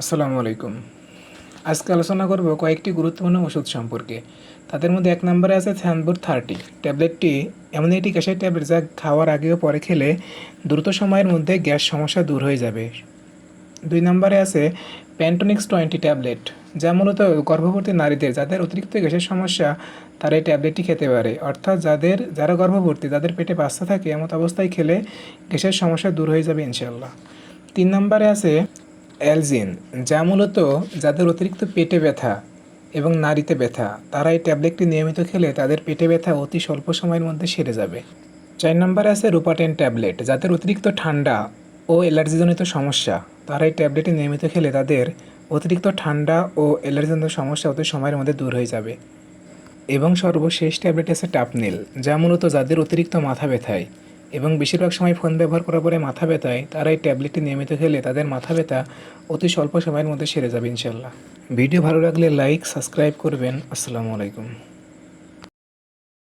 আসসালামু আলাইকুম। আজকে আলোচনা করব কয়েকটি গুরুত্বপূর্ণ ওষুধ সম্পর্কে। তাদের মধ্যে ১ নম্বরে আছে থ্যানবুর 30। ট্যাবলেটটি এমন একটি গ্যাসের ট্যাবলেট যা খাওয়ার আগে ও পরে খেলে দ্রুত সময়ের মধ্যে গ্যাস সমস্যা দূর হয়ে যাবে। ২ নম্বরে আছে প্যান্টোনিক্স 20 ট্যাবলেট, যা মূলত গর্ভবতী নারীদের যাদের অতিরিক্ত গ্যাসের সমস্যা তারা এই ট্যাবলেটটি খেতে পারে। অর্থাৎ যারা গর্ভবতী তাদের পেটে বাচ্চা থাকে এমত অবস্থায় খেলে গ্যাসের সমস্যা দূর হয়ে যাবে ইনশাআল্লাহ। ৩ নম্বরে আছে অ্যালজিন, যা মূলত যাদের অতিরিক্ত পেটে ব্যথা এবং নাড়িতে ব্যথা তারা এই ট্যাবলেটটি নিয়মিত খেলে তাদের পেটে ব্যথা অতি স্বল্প সময়ের মধ্যে সেরে যাবে। ৪ নম্বরে আছে রুপাটেন ট্যাবলেট, যাদের অতিরিক্ত ঠান্ডা ও অ্যালার্জিজনিত সমস্যা তারা এই ট্যাবলেটটি নিয়মিত খেলে তাদের অতিরিক্ত ঠান্ডা ও অ্যালার্জিজনিত সমস্যা অতি সময়ের মধ্যে দূর হয়ে যাবে। এবং সর্বশেষ ট্যাবলেট আছে টাপনিল, যা মূলত যাদের অতিরিক্ত মাথা ব্যথায় এবং বেশিরভাগ সময় ফোন ব্যবহার করার পরে মাথা ব্যথায় তারা এই ট্যাবলেটটি নিয়মিত খেলে তাদের মাথা ব্যথা অতি স্বল্প সময়ের মধ্যে সেরে যাবে ইনশাল্লাহ। ভিডিও ভালো লাগলে লাইক সাবস্ক্রাইব করবেন। আসসালামু আলাইকুম।